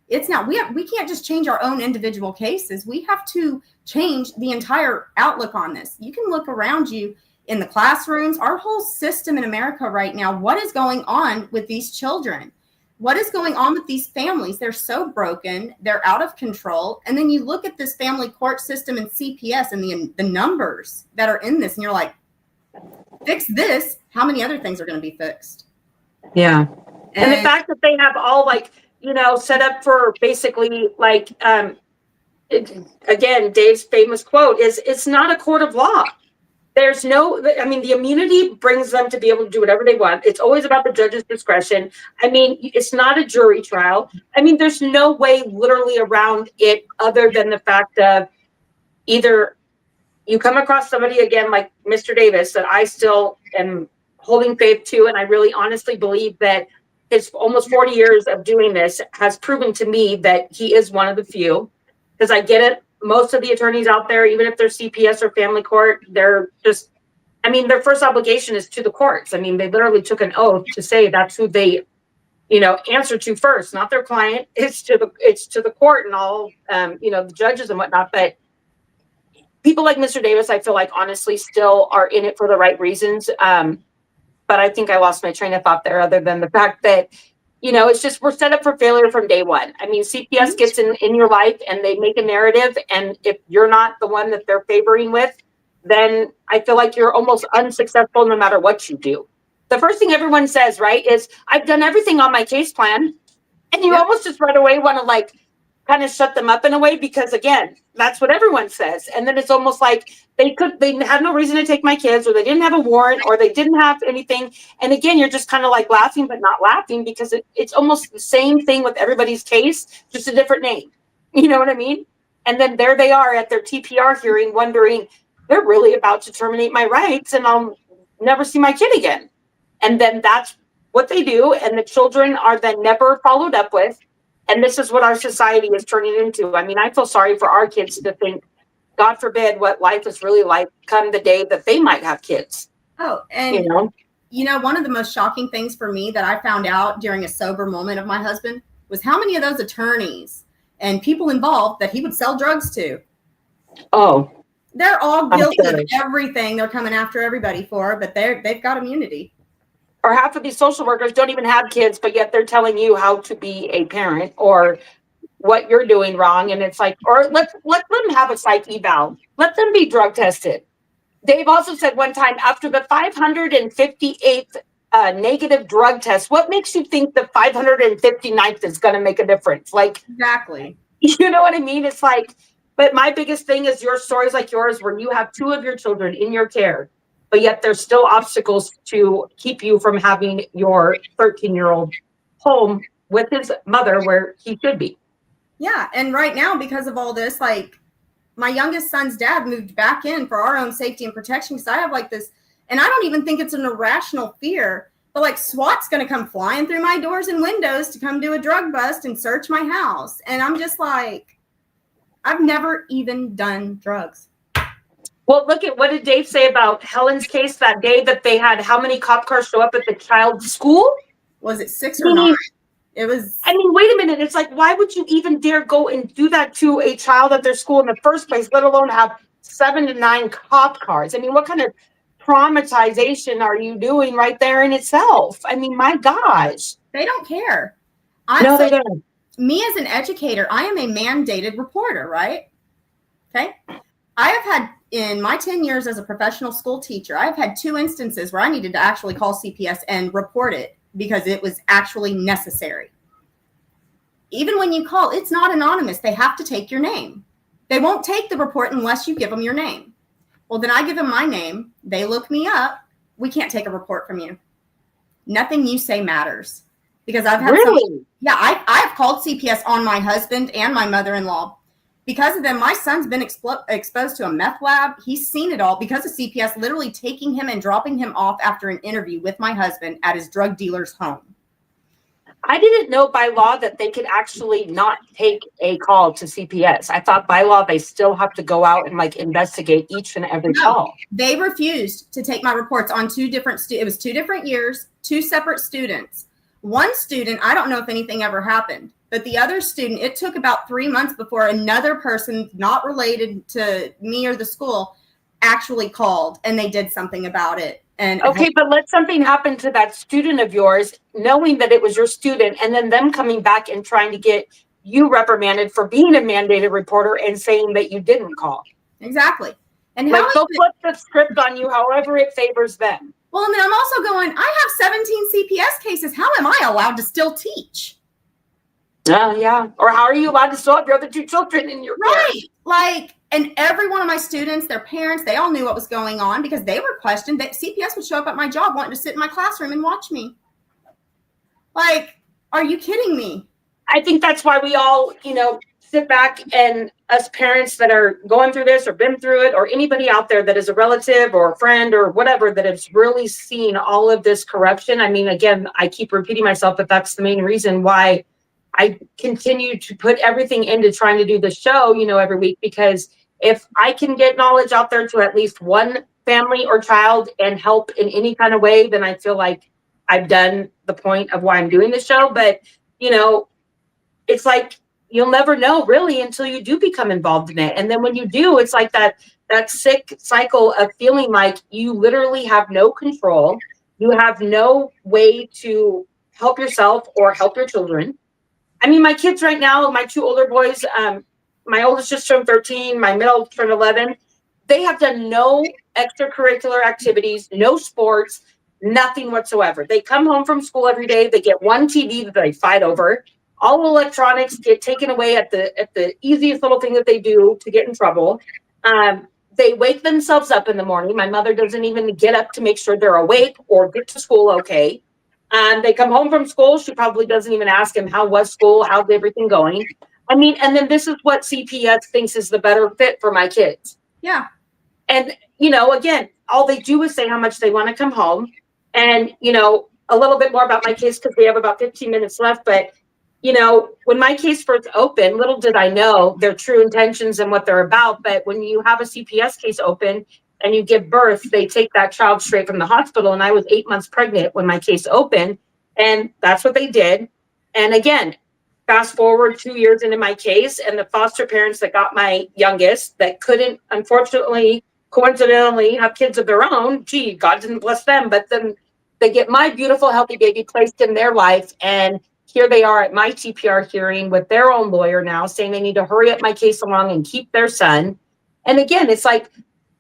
It's not, we can't just change our own individual cases. We have to change the entire outlook on this. You can look around you in the classrooms, our whole system in America right now. What is going on with these children? What is going on with these families? They're so broken. They're out of control. And then you look at this family court system and CPS and the numbers that are in this, and you're like, fix this. How many other things are going to be fixed? Yeah. And the fact that they have all like, you know, set up for basically like, again, Dave's famous quote is, it's not a court of law. There's no, I mean, the immunity brings them to be able to do whatever they want. It's always about the judge's discretion. I mean, it's not a jury trial. I mean, there's no way literally around it other than the fact of either you come across somebody again like Mr. Davis that I still am holding faith to, and I really honestly believe that his almost 40 years of doing this has proven to me that he is one of the few, because I get it. Most of the attorneys out there, even if they're CPS or family court, they're just, I mean, their first obligation is to the courts. I mean, they literally took an oath to say that's who they, you know, answer to first, not their client. It's to the court and all, you know, the judges and whatnot. But people like Mr. Davis, I feel like honestly still are in it for the right reasons. But I think I lost my train of thought there, other than the fact that, you know, it's just, we're set up for failure from day one. I mean, CPS gets in your life and they make a narrative. And if you're not the one that they're favoring with, then I feel like you're almost unsuccessful no matter what you do. The first thing everyone says, right, is I've done everything on my case plan. And you almost just right away want to like kind of shut them up in a way, because again, that's what everyone says. And then it's almost like they had no reason to take my kids, or they didn't have a warrant, or they didn't have anything. And again, you're just kind of like laughing, but not laughing, because it's almost the same thing with everybody's case, just a different name. You know what I mean? And then there they are at their TPR hearing wondering, they're really about to terminate my rights and I'll never see my kid again. And then that's what they do. And the children are then never followed up with. And this is what our society is turning into. I mean, I feel sorry for our kids to think, God forbid, what life is really like come the day that they might have kids. Oh, and you know, one of the most shocking things for me that I found out during a sober moment of my husband was how many of those attorneys and people involved that he would sell drugs to. Oh, they're all guilty of everything they're coming after everybody for, but they've got immunity. Or half of these social workers don't even have kids, but yet they're telling you how to be a parent or what you're doing wrong. And it's like, or let them have a psych eval. Let them be drug tested. Dave also said one time, after the 558th negative drug test, what makes you think the 559th is going to make a difference? Like, exactly. You know what I mean? It's like, but my biggest thing is your stories like yours, where you have 2 of your children in your care, but yet there's still obstacles to keep you from having your 13-year-old home with his mother where he should be. Yeah. And right now, because of all this, like my youngest son's dad moved back in for our own safety and protection. Because I have like this, and I don't even think it's an irrational fear, but like SWAT's going to come flying through my doors and windows to come do a drug bust and search my house. And I'm just like, I've never even done drugs. Well, look at what did Dave say about Helen's case that day that they had how many cop cars show up at the child's school? Was it 6 or 9? It was. I mean, wait a minute. It's like, why would you even dare go and do that to a child at their school in the first place, let alone have 7 to 9 cop cars? I mean, what kind of traumatization are you doing right there in itself? I mean, my gosh. They don't care. No, they don't. Me as an educator, I am a mandated reporter, right? Okay. I have had, in my 10 years as a professional school teacher, I've had 2 instances where I needed to actually call CPS and report it because it was actually necessary. Even when you call, it's not anonymous. They have to take your name. They won't take the report unless you give them your name. Well, then I give them my name. They look me up. We can't take a report from you. Nothing you say matters. Because I've had I've called CPS on my husband and my mother-in-law. Because of them, my son's been exposed to a meth lab. He's seen it all because of CPS literally taking him and dropping him off after an interview with my husband at his drug dealer's home. I didn't know by law that they could actually not take a call to CPS. I thought by law they still have to go out and like investigate each and every call. They refused to take my reports on 2 different it was 2 different years, 2 separate students. One student, I don't know if anything ever happened. But the other student, it took about 3 months before another person not related to me or the school actually called and they did something about it. And Okay, but let something happen to that student of yours, knowing that it was your student, and then them coming back and trying to get you reprimanded for being a mandated reporter and saying that you didn't call. exactly. And Like, how they'll flip the script on you however it favors them. well, and then I'm also going, I have 17 CPS cases. How am I allowed to still teach? Yeah. Or how are you allowed to still have your other two children in your care? Right. Like, and every one of my students, their parents, they all knew what was going on because they were questioned. That CPS would show up at my job wanting to sit in my classroom and watch me. Like, are you kidding me? I think that's why we all, sit back, and us parents that are going through this or been through it, or anybody out there that is a relative or a friend or whatever that has really seen all of this corruption. I mean, again, I keep repeating myself, but that's the main reason why I continue to put everything into trying to do the show, every week, because if I can get knowledge out there to at least one family or child and help in any kind of way, then I feel like I've done the point of why I'm doing the show. But, it's like, you'll never know really until you do become involved in it. And then when you do, it's like that sick cycle of feeling like you literally have no control. You have no way to help yourself or help your children. I mean, my kids right now, my two older boys, my oldest just turned 13, my middle turned 11. They have done no extracurricular activities, no sports, nothing whatsoever. They come home from school every day. They get one TV that they fight over. All electronics get taken away at the easiest little thing that they do to get in trouble. They wake themselves up in the morning. My mother doesn't even get up to make sure they're awake or get to school okay. They come home from school. She probably doesn't even ask him, how was school? How's everything going? I mean, and then this is what CPS thinks is the better fit for my kids. Yeah. And, again, all they do is say how much they want to come home. And, a little bit more about my case because we have about 15 minutes left. But, when my case first opened, little did I know their true intentions and what they're about. But when you have a CPS case open and you give birth, they take that child straight from the hospital. And I was 8 months pregnant when my case opened. And that's what they did. And again, fast forward 2 years into my case, and the foster parents that got my youngest that couldn't, unfortunately, coincidentally, have kids of their own. Gee, God didn't bless them. But then they get my beautiful, healthy baby placed in their life. And here they are at my TPR hearing with their own lawyer now saying they need to hurry up my case along and keep their son. And again, it's like,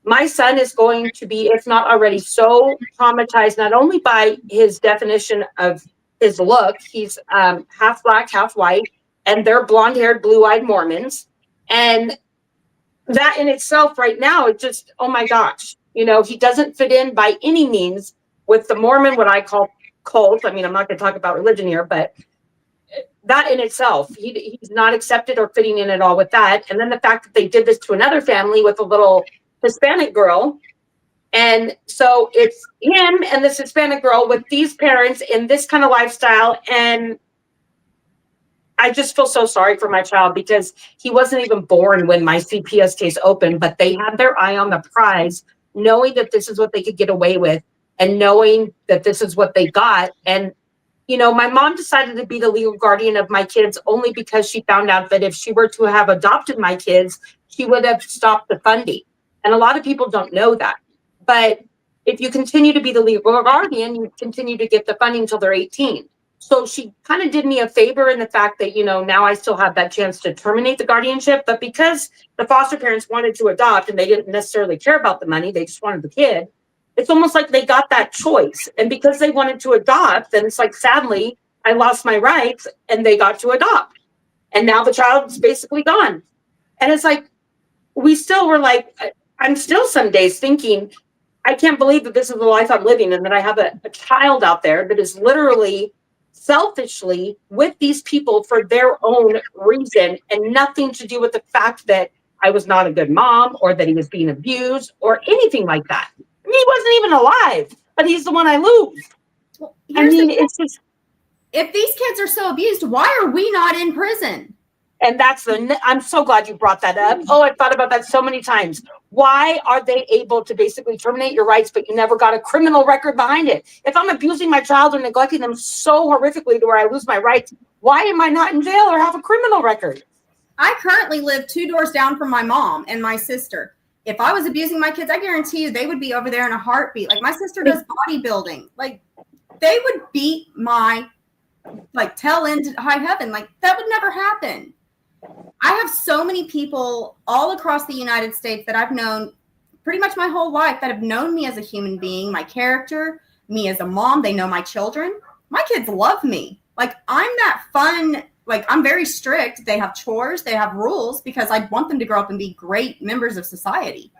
my son is going to be, if not already, so traumatized, not only by his definition of his look, he's half black, half white, and they're blonde-haired, blue-eyed Mormons. And that in itself right now, it just, oh my gosh, he doesn't fit in by any means with the Mormon, what I call cult. I mean, I'm not going to talk about religion here, but that in itself, he's not accepted or fitting in at all with that. And then the fact that they did this to another family with a little Hispanic girl. And so it's him and this Hispanic girl with these parents in this kind of lifestyle. And I just feel so sorry for my child because he wasn't even born when my CPS case opened, but they had their eye on the prize, knowing that this is what they could get away with and knowing that this is what they got. And my mom decided to be the legal guardian of my kids only because she found out that if she were to have adopted my kids, she would have stopped the funding. And a lot of people don't know that. But if you continue to be the legal guardian, you continue to get the funding until they're 18. So she kind of did me a favor in the fact that, now I still have that chance to terminate the guardianship. But because the foster parents wanted to adopt and they didn't necessarily care about the money, they just wanted the kid. It's almost like they got that choice. And because they wanted to adopt, then it's like, sadly, I lost my rights and they got to adopt. And now the child's basically gone. And it's like, we still were like, I'm still some days thinking, I can't believe that this is the life I'm living and that I have a child out there that is literally selfishly with these people for their own reason and nothing to do with the fact that I was not a good mom or that he was being abused or anything like that. I mean, he wasn't even alive, but he's the one I lose. Well, I mean, it's just, if these kids are so abused, why are we not in prison? And I'm so glad you brought that up. Oh, I've thought about that so many times. Why are they able to basically terminate your rights, but you never got a criminal record behind it? If I'm abusing my child or neglecting them so horrifically to where I lose my rights, why am I not in jail or have a criminal record? I currently live 2 doors down from my mom and my sister. If I was abusing my kids, I guarantee you they would be over there in a heartbeat. Like, my sister does bodybuilding. Like, they would beat my, like, tail into high heaven. Like, that would never happen. I have so many people all across the United States that I've known pretty much my whole life that have known me as a human being, my character, me as a mom. They know my children. My kids love me. Like, I'm that fun. Like, I'm very strict. They have chores. They have rules because I want them to grow up and be great members of society.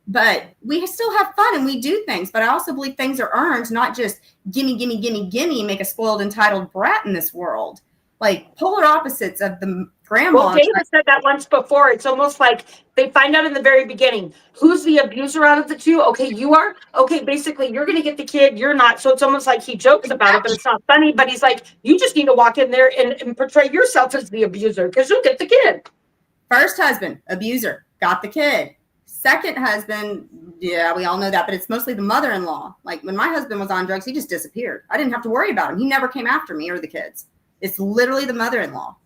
But we still have fun and we do things. But I also believe things are earned, not just gimme, gimme, gimme, gimme, make a spoiled, entitled brat in this world. Like, polar opposites of the grandma. Well, David said that once before. It's almost like they find out in the very beginning, who's the abuser out of the two? Okay, you are? Okay, basically, you're going to get the kid. You're not. So it's almost like he jokes about it, but it's not funny. But he's like, you just need to walk in there and portray yourself as the abuser because you'll get the kid. First husband, abuser, got the kid. Second husband, yeah, we all know that, but it's mostly the mother-in-law. Like, when my husband was on drugs, he just disappeared. I didn't have to worry about him. He never came after me or the kids. It's literally the mother-in-law.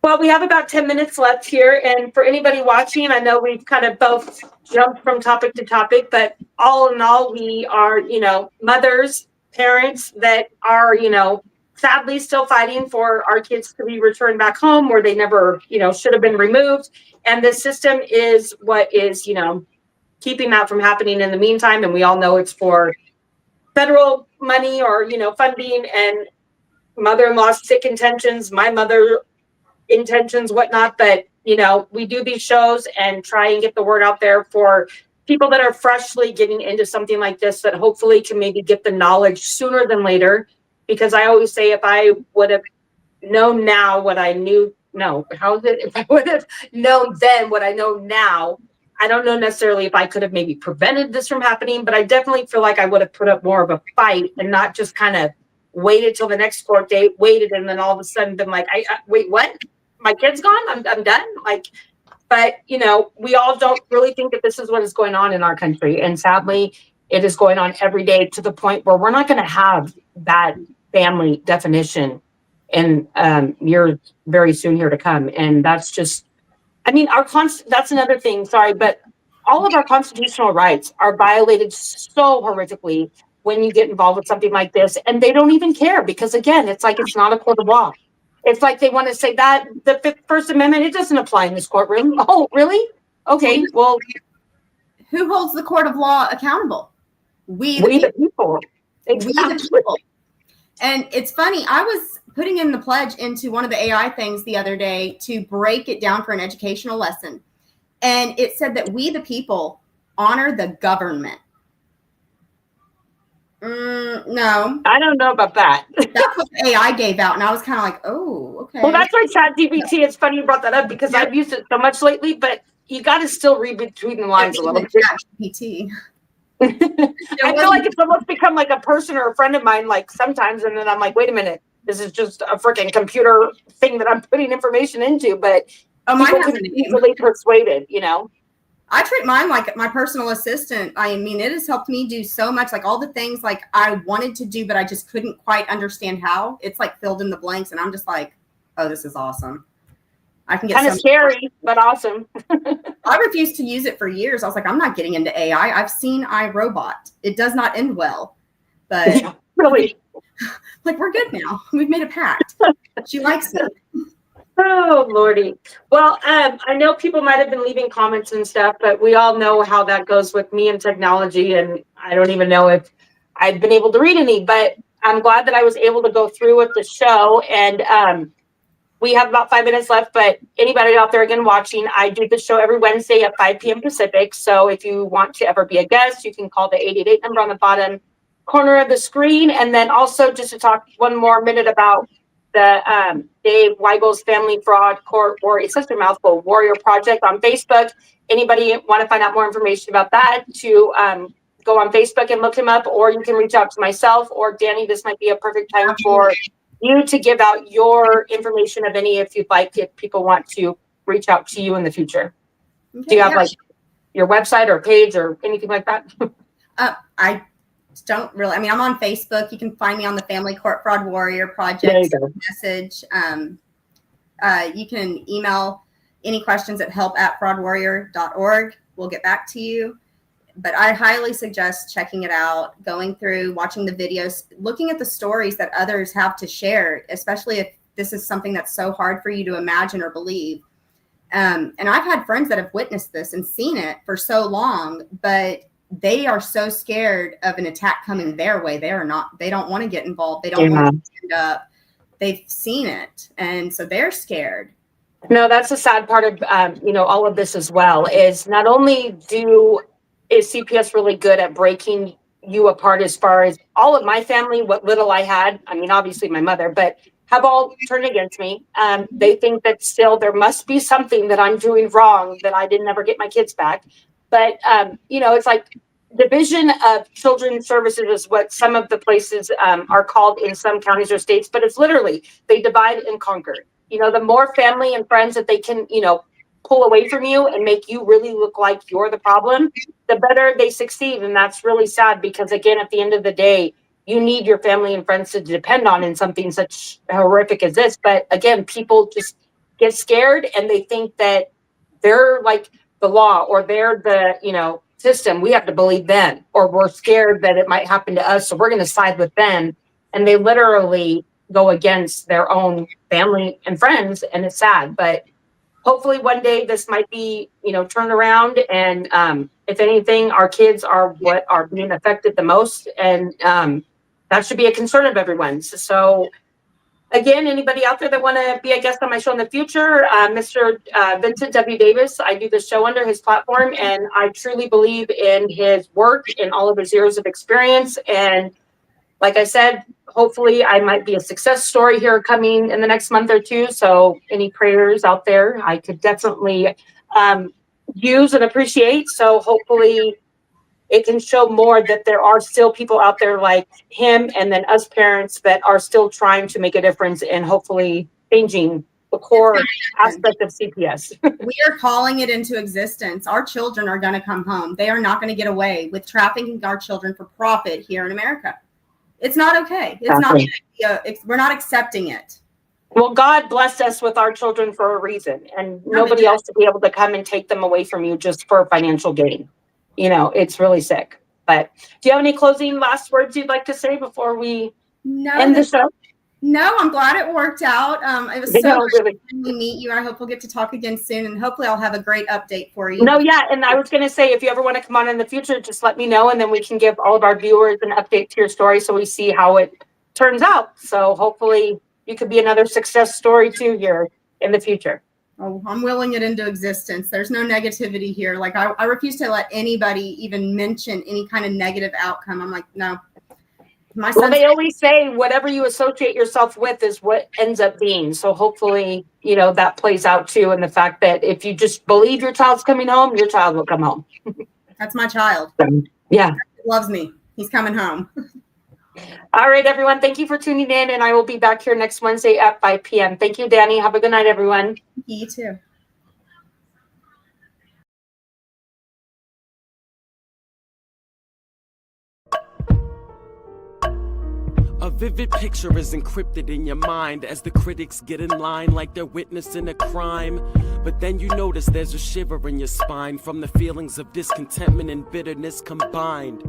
Well, we have about 10 minutes left here. And for anybody watching, I know we've kind of both jumped from topic to topic, but all in all, we are, mothers, parents that are, sadly still fighting for our kids to be returned back home where they never, should have been removed. And the system is what is, keeping that from happening in the meantime. And we all know it's for federal money or, funding and mother-in-law's sick intentions, my mother intentions, whatnot. But, we do these shows and try and get the word out there for people that are freshly getting into something like this that hopefully can maybe get the knowledge sooner than later. Because I always say, if I would have known now what I knew, if I would have known then what I know now, I don't know necessarily if I could have maybe prevented this from happening, but I definitely feel like I would have put up more of a fight and not just kind of waited till the next court date, waited, and then all of a sudden been like, I wait, what? My kid's gone? I'm done? Like, but, we all don't really think that this is what is going on in our country. And sadly, it is going on every day to the point where we're not going to have that family definition in years very soon here to come. And that's just, that's another thing, sorry, but all of our constitutional rights are violated so horrifically when you get involved with something like this. And they don't even care because, again, it's like it's not a court of law. It's like they want to say that the First Amendment, it doesn't apply in this courtroom. Oh, really? Okay, well. Who holds the court of law accountable? We the people. Exactly. We the people. And it's funny, I was putting in the pledge into one of the AI things the other day to break it down for an educational lesson. And it said that we, the people, honor the government. No. I don't know about that. That's what the AI gave out. And I was kind of like, oh, okay. Well, that's why ChatGPT, it's funny you brought that up because I've used it so much lately, but you got to still read between the lines a little bit. ChatGPT. I feel like it's almost become like a person or a friend of mine, like sometimes, and then I'm like, wait a minute, this is just a freaking computer thing that I'm putting information into, but people can be easily persuaded, I treat mine like my personal assistant. I mean, it has helped me do so much, like all the things like I wanted to do, but I just couldn't quite understand how. It's like filled in the blanks, and I'm just like, oh, this is awesome. I can get kind of scary, but awesome. I refused to use it for years. I was like, I'm not getting into AI. I've seen iRobot. It does not end well. But yeah, really, like, we're good now. We've made a pact. She likes it. Oh, Lordy. Well, I know people might have been leaving comments and stuff, but we all know how that goes with me and technology. And I don't even know if I've been able to read any, but I'm glad that I was able to go through with the show. And we have about 5 minutes left, but anybody out there again watching, I do the show every Wednesday at 5 p.m. Pacific. So if you want to ever be a guest, you can call the 888 number on the bottom corner of the screen. And then also just to talk one more minute about the Dave Weigel's Family Fraud Court Warrior, it's such a mouthful, Warrior Project on Facebook. Anybody want to find out more information about that, to go on Facebook and look him up, or you can reach out to myself or Danny. This might be a perfect time for you to give out your information of any, if you'd like, if people want to reach out to you in the future. Okay, Do you have like your website or page or anything like that? I don't really. I mean, I'm on Facebook. You can find me on the Family Court Fraud Warrior Project There you go. message. You can email any questions at help@fraudwarrior.org. We'll get back to you. But I highly suggest checking it out, going through, watching the videos, looking at the stories that others have to share, especially if this is something that's so hard for you to imagine or believe. And I've had friends that have witnessed this and seen it for so long, but they are so scared of an attack coming their way. They don't want to get involved. They don't want to stand up. They've seen it. And so they're scared. No, that's the sad part of, all of this as well, is not only is CPS really good at breaking you apart as far as all of my family, what little I had, I mean, obviously my mother, but have all turned against me. They think that still there must be something that I'm doing wrong, that I didn't ever get my kids back. But, it's like Division of Children's Services is what some of the places are called in some counties or states, but it's literally, they divide and conquer. The more family and friends that they can, pull away from you and make you really look like you're the problem, the better they succeed. And that's really sad because, again, at the end of the day, you need your family and friends to depend on in something such horrific as this. But again, people just get scared and they think that they're like the law or they're the, system. We have to believe them, or we're scared that it might happen to us. So we're going to side with them. And they literally go against their own family and friends. And it's sad, but hopefully one day this might be, turned around. And if anything, our kids are what are being affected the most. And that should be a concern of everyone's. So again, anybody out there that want to be a guest on my show in the future, Mr. Vincent W. Davis, I do the show under his platform, and I truly believe in his work and all of his years of experience. And like I said, hopefully I might be a success story here coming in the next month or two. So any prayers out there, I could definitely use and appreciate. So hopefully it can show more that there are still people out there like him and then us parents that are still trying to make a difference and hopefully changing the core aspect of CPS. We are calling it into existence. Our children are going to come home. They are not going to get away with trafficking our children for profit here in America. It's not okay. It's not. We're not accepting it. Well, God blessed us with our children for a reason, and nobody else to be able to come and take them away from you just for financial gain. It's really sick. But do you have any closing last words you'd like to say before we end the show? No, I'm glad it worked out. It was so great to meet you. I hope we'll get to talk again soon, and hopefully I'll have a great update for you. No, yeah, and I was going to say, if you ever want to come on in the future, just let me know, and then we can give all of our viewers an update to your story so we see how it turns out. So hopefully you could be another success story too here in the future. Oh, I'm willing it into existence. There's no negativity here. Like I refuse to let anybody even mention any kind of negative outcome. I'm like, no. Well, they always say whatever you associate yourself with is what ends up being. So hopefully, that plays out too. And the fact that if you just believe your child's coming home, your child will come home. That's my child. Yeah. He loves me. He's coming home. All right, everyone. Thank you for tuning in. And I will be back here next Wednesday at 5 p.m. Thank you, Danny. Have a good night, everyone. You too. A vivid picture is encrypted in your mind as the critics get in line like they're witnessing a crime. But then you notice there's a shiver in your spine from the feelings of discontentment and bitterness combined.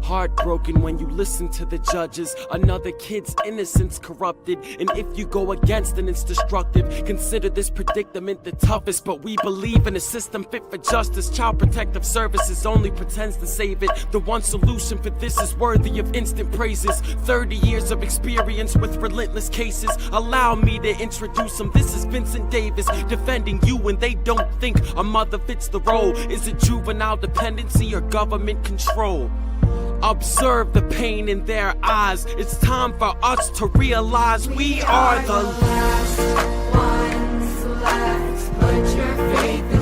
Heartbroken when you listen to the judges, another kid's innocence corrupted. And if you go against it, it's destructive. Consider this predicament the toughest, but we believe in a system fit for justice. Child Protective Services only pretends to save it. The one solution for this is worthy of instant praises. 30 years of experience with relentless cases. Allow me to introduce them. This is Vincent Davis, defending you when they don't think a mother fits the role. Is it juvenile dependency or government control? Observe the pain in their eyes. It's time for us to realize we are the last ones left. Put your faith in